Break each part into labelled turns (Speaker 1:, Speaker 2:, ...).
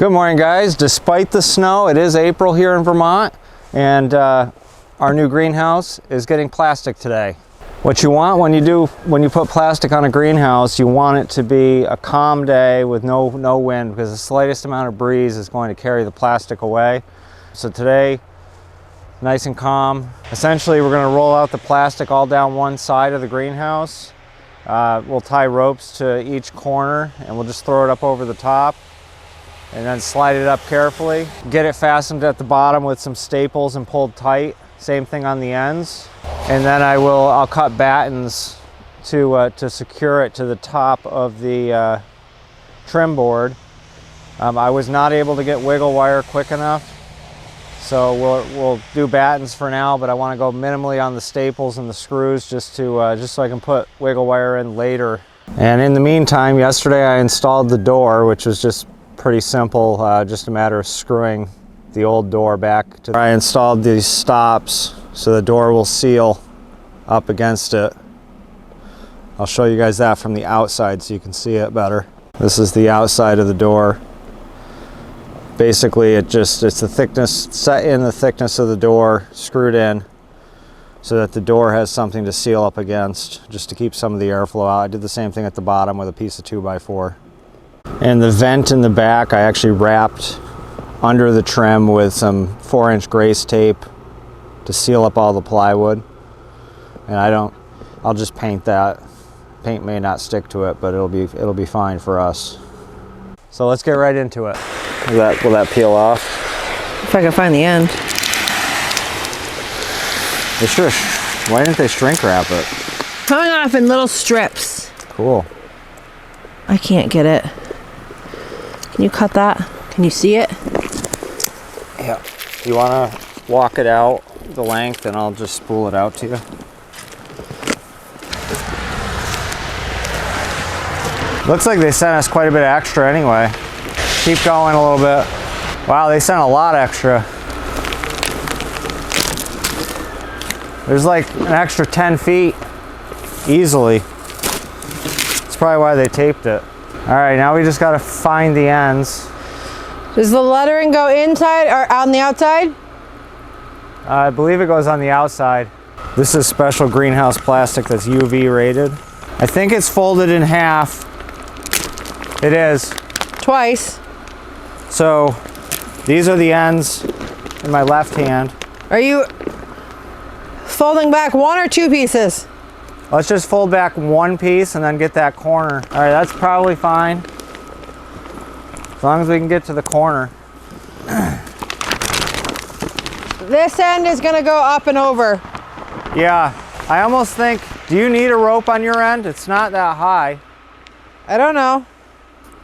Speaker 1: Good morning, guys. Despite the snow, it is April here in Vermont, and our new greenhouse is getting plastic today. What you want when you put plastic on a greenhouse, you want it to be a calm day with no wind, because the slightest amount of breeze is going to carry the plastic away. So today, nice and calm. Essentially, we're going to roll out the plastic all down one side of the greenhouse. We'll tie ropes to each corner, and we'll just throw it up over the top and then slide it up carefully. Get it fastened at the bottom with some staples and pulled tight. Same thing on the ends. And then I'll cut battens to secure it to the top of the trim board. I was not able to get wiggle wire quick enough, so we'll do battens for now, but I want to go minimally on the staples and the screws just so I can put wiggle wire in later. And in the meantime, yesterday I installed the door, which was just pretty simple, just a matter of screwing the old door back to. I installed these stops so the door will seal up against it. I'll show you guys that from the outside so you can see it better. This is the outside of the door. Basically, it's the thickness, set in the thickness of the door, screwed in, so that the door has something to seal up against, just to keep some of the airflow out. I did the same thing at the bottom with a piece of 2x4. And the vent in the back, I actually wrapped under the trim with some 4-inch Grace tape to seal up all the plywood. And I'll just paint that. Paint may not stick to it, but it'll be fine for us. So let's get right into it. Will that peel off?
Speaker 2: If I can find the end.
Speaker 1: Why didn't they shrink wrap it?
Speaker 2: Coming off in little strips.
Speaker 1: Cool.
Speaker 2: I can't get it. Can you cut that? Can you see it?
Speaker 1: Yeah. You want to walk it out the length and I'll just spool it out to you? Looks like they sent us quite a bit extra anyway. Keep going a little bit. Wow, they sent a lot extra. There's like an extra 10 feet easily. That's probably why they taped it. All right, now we just got to find the ends.
Speaker 2: Does the lettering go inside or on the outside?
Speaker 1: I believe it goes on the outside. This is special greenhouse plastic that's UV rated. I think it's folded in half. It is.
Speaker 2: Twice.
Speaker 1: So these are the ends in my left hand.
Speaker 2: Are you folding back one or two pieces?
Speaker 1: Let's just fold back one piece and then get that corner. All right, that's probably fine. As long as we can get to the corner.
Speaker 2: This end is gonna go up and over.
Speaker 1: Yeah, I almost think, do you need a rope on your end? It's not that high.
Speaker 2: I don't know.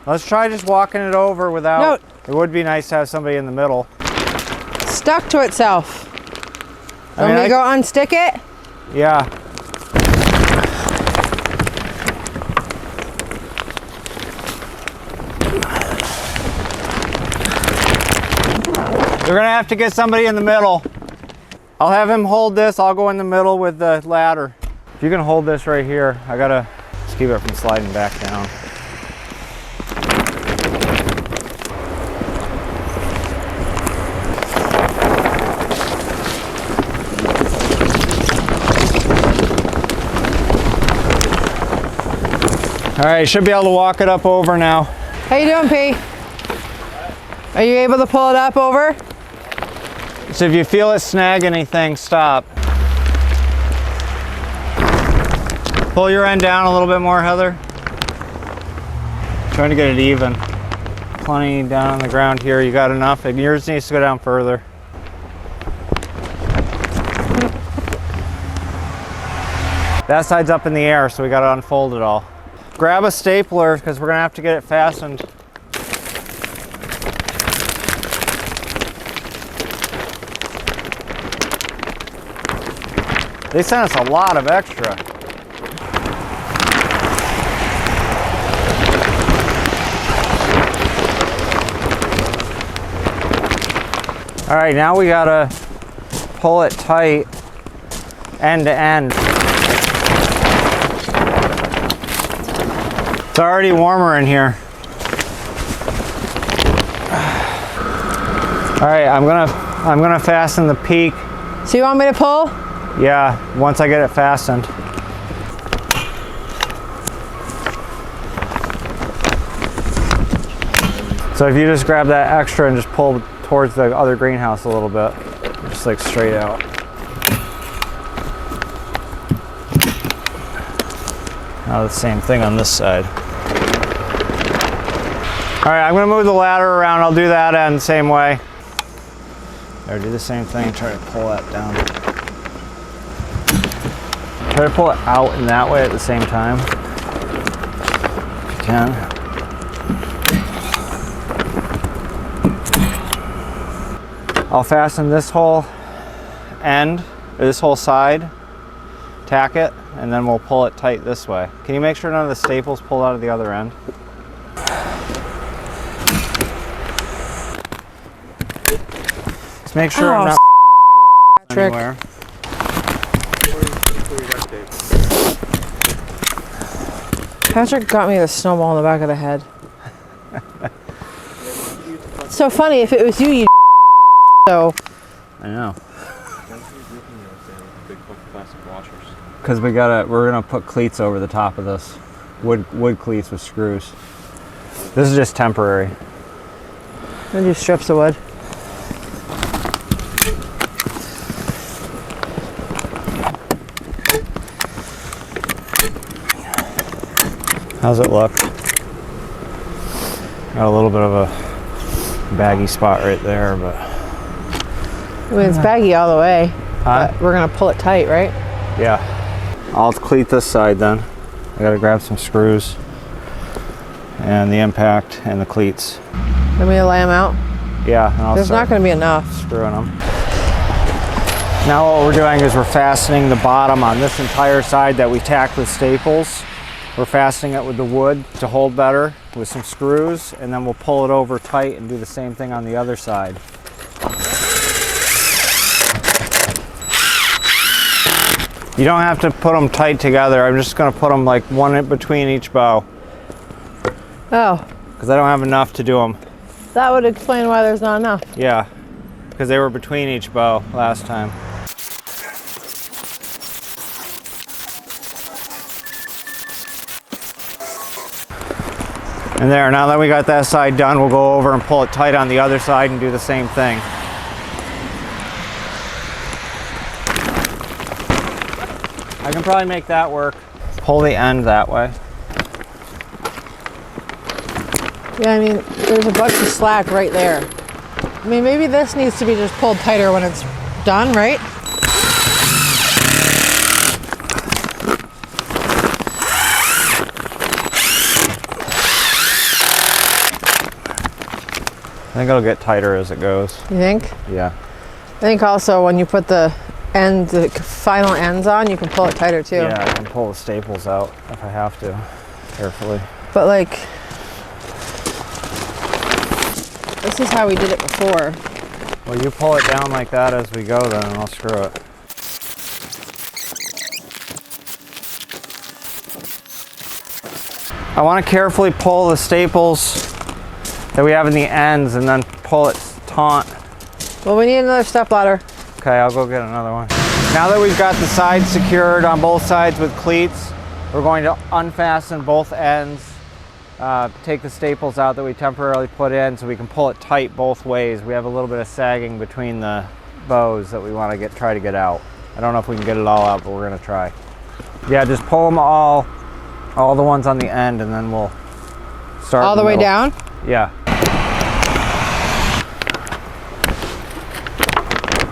Speaker 1: Let's try just walking it over without. No. It would be nice to have somebody in the middle.
Speaker 2: Stuck to itself. Want me to go unstick it?
Speaker 1: Yeah. We're gonna have to get somebody in the middle. I'll have him hold this. I'll go in the middle with the ladder. If you can hold this right here, I gotta just keep it from sliding back down. All right, should be able to walk it up over now.
Speaker 2: How you doing, P? Are you able to pull it up over?
Speaker 1: So if you feel it snag anything, stop. Pull your end down a little bit more, Heather. Trying to get it even. Plenty down on the ground here. You got enough? Yours needs to go down further. That side's up in the air, so we got to unfold it all. Grab a stapler because we're going to have to get it fastened. They sent us a lot of extra. All right, now we gotta pull it tight end to end. It's already warmer in here. All right, I'm gonna fasten the peak.
Speaker 2: So you want me to pull?
Speaker 1: Yeah, once I get it fastened. So if you just grab that extra and just pull towards the other greenhouse a little bit, just like straight out. Now the same thing on this side. All right, I'm gonna move the ladder around. I'll do that end the same way. There, do the same thing, try to pull that down. Try to pull it out in that way at the same time, if you can. I'll fasten this whole end, or this whole side, tack it, and then we'll pull it tight this way. Can you make sure none of the staples pull out of the other end? Just make sure I'm not making any big bubbles anywhere.
Speaker 2: Patrick got me the snowball in the back of the head. It's so funny, if it was you, you'd be fucking pissed. So.
Speaker 1: I know. Because we're gonna put cleats over the top of this. Wood cleats with screws. This is just temporary.
Speaker 2: And do strips of wood.
Speaker 1: How's it look? Got a little bit of a baggy spot right there, but
Speaker 2: I mean, it's baggy all the way.
Speaker 1: huh?
Speaker 2: But we're gonna pull it tight, right?
Speaker 1: Yeah. I'll cleat this side then. I gotta grab some screws and the impact and the cleats.
Speaker 2: Let me lay them out.
Speaker 1: Yeah, and I'll
Speaker 2: There's not
Speaker 1: start
Speaker 2: gonna be enough.
Speaker 1: screwing them. Now what we're doing is we're fastening the bottom on this entire side that we tacked with staples. We're fastening it with the wood to hold better with some screws, and then we'll pull it over tight and do the same thing on the other side. You don't have to put them tight together. I'm just going to put them like one in between each bow
Speaker 2: Oh,
Speaker 1: because I don't have enough to do them.
Speaker 2: that would explain why there's not enough.
Speaker 1: Yeah, because they were between each bow last time. And there, now that we got that side done, we'll go over and pull it tight on the other side and do the same thing. I can probably make that work. Pull the end that way.
Speaker 2: Yeah, I mean, there's a bunch of slack right there. I mean, maybe this needs to be just pulled tighter when it's done, right?
Speaker 1: I think it'll get tighter as it goes.
Speaker 2: You think?
Speaker 1: Yeah.
Speaker 2: I think also when you put the final ends on, you can pull it tighter too.
Speaker 1: Yeah, I can pull the staples out if I have to, carefully.
Speaker 2: But like, this is how we did it before.
Speaker 1: Well, you pull it down like that as we go then, and I'll screw it. I want to carefully pull the staples that we have in the ends and then pull it taut.
Speaker 2: Well, we need another step ladder.
Speaker 1: Okay, I'll go get another one. Now that we've got the sides secured on both sides with cleats, we're going to unfasten both ends, take the staples out that we temporarily put in so we can pull it tight both ways. We have a little bit of sagging between the bows that we want to try to get out. I don't know if we can get it all out, but we're going to try. Yeah, just pull them all the ones on the end, and then we'll start
Speaker 2: All the way down?
Speaker 1: Yeah.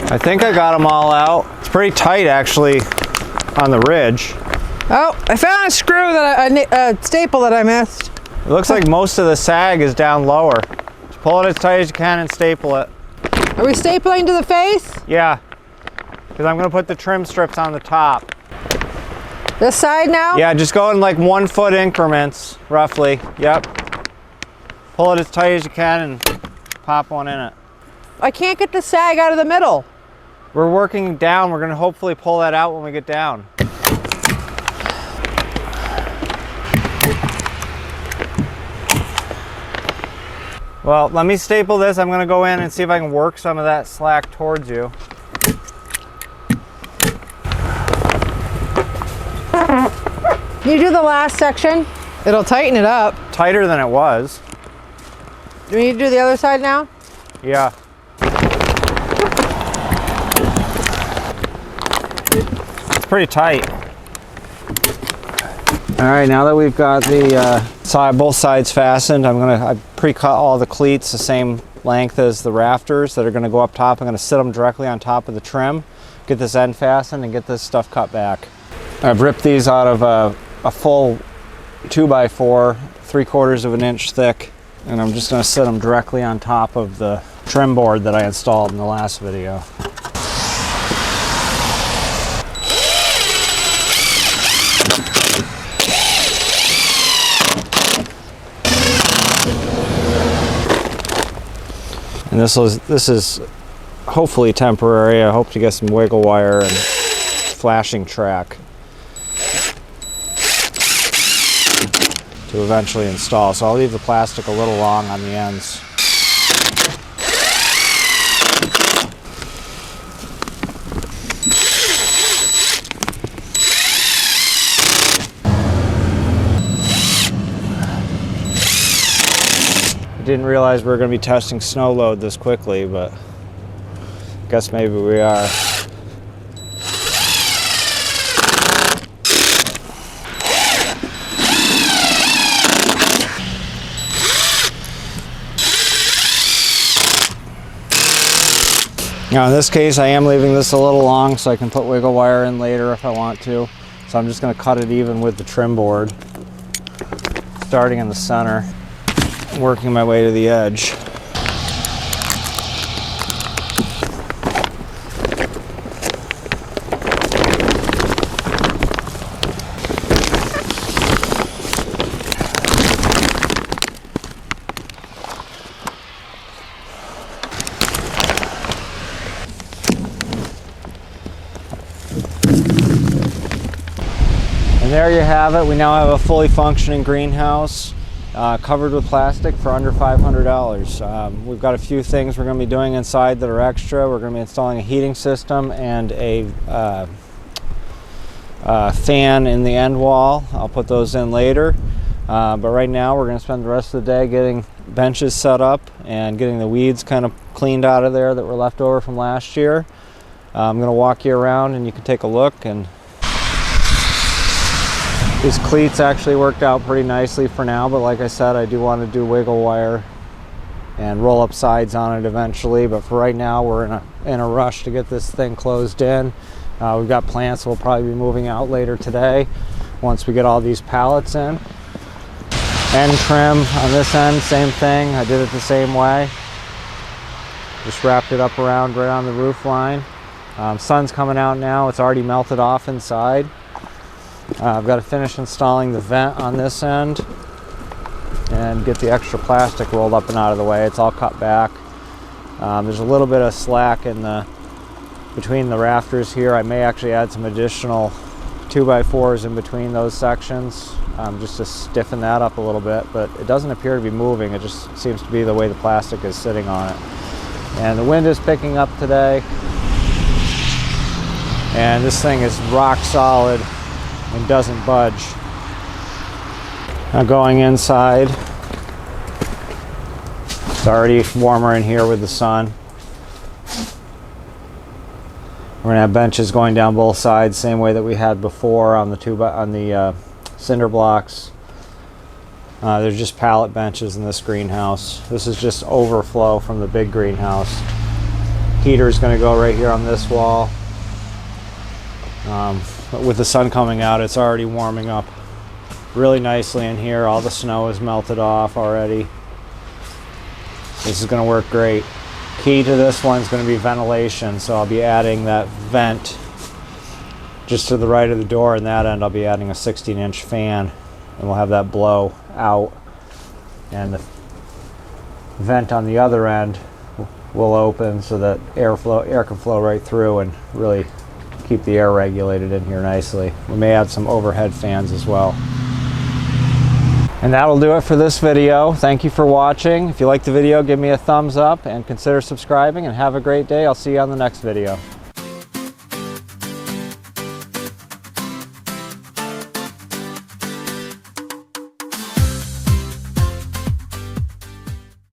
Speaker 1: I think I got them all out. It's pretty tight actually on the ridge.
Speaker 2: Oh, I found a screw a staple that I missed.
Speaker 1: It looks like most of the sag is down lower. Just pull it as tight as you can and staple it.
Speaker 2: Are we stapling to the face?
Speaker 1: Yeah, because I'm gonna put the trim strips on the top.
Speaker 2: This side now?
Speaker 1: Yeah, just go in like 1 foot increments, roughly. Yep. Pull it as tight as you can and pop one in it.
Speaker 2: I can't get the sag out of the middle.
Speaker 1: We're working down. We're gonna hopefully pull that out when we get down. Well, let me staple this. I'm gonna go in and see if I can work some of that slack towards you.
Speaker 2: You do the last section. It'll tighten it up.
Speaker 1: Tighter than it was.
Speaker 2: Do we need to do the other side now?
Speaker 1: Yeah. It's pretty tight. All right, now that we've got the both sides fastened, I pre-cut all the cleats the same length as the rafters that are gonna go up top. I'm gonna sit them directly on top of the trim, get this end fastened, and get this stuff cut back. I've ripped these out of a full 2x4, 3/4 of an inch thick, and I'm just gonna sit them directly on top of the trim board that I installed in the last video. And this is hopefully temporary. I hope to get some wiggle wire and flashing track to eventually install. So I'll leave the plastic a little long on the ends. Didn't realize we were going to be testing snow load this quickly, but I guess maybe we are. Now in this case I am leaving this a little long so I can put wiggle wire in later if I want to. So I'm just going to cut it even with the trim board, starting in the center, working my way to the edge. And there you have it. We now have a fully functioning greenhouse. Covered with plastic for under $500. We've got a few things we're going to be doing inside that are extra. We're going to be installing a heating system and a fan in the end wall. I'll put those in later. But right now we're going to spend the rest of the day getting benches set up and getting the weeds kind of cleaned out of there that were left over from last year. I'm going to walk you around and you can take a look. And these cleats actually worked out pretty nicely for now, but like I said, I do want to do wiggle wire and roll up sides on it eventually. But for right now, we're in a rush to get this thing closed in. We've got plants we'll probably be moving out later today once we get all these pallets in. End trim on this end, same thing. I did it the same way. Just wrapped it up around right on the roof line. Sun's coming out now. It's already melted off inside. I've got to finish installing the vent on this end and get the extra plastic rolled up and out of the way. It's all cut back. There's a little bit of slack between the rafters here. I may actually add some additional 2x4s in between those sections just to stiffen that up a little bit, but it doesn't appear to be moving. It just seems to be the way the plastic is sitting on it. And the wind is picking up today, and this thing is rock solid and doesn't budge. Now going inside, it's already warmer in here with the sun. We're gonna have benches going down both sides, same way that we had before on the cinder blocks. There's just pallet benches in this greenhouse. This is just overflow from the big greenhouse. Heater's gonna go right here on this wall. But with the sun coming out, it's already warming up really nicely in here. All the snow is melted off already. This is going to work great. Key to this one is going to be ventilation, so I'll be adding that vent just to the right of the door, and that end I'll be adding a 16-inch fan, and we'll have that blow out, and the vent on the other end will open so that air can flow right through and really keep the air regulated in here nicely. We may add some overhead fans as well. And that'll do it for this video. Thank you for watching. If you like the video, give me a thumbs up and consider subscribing, and have a great day. I'll see you on the next video.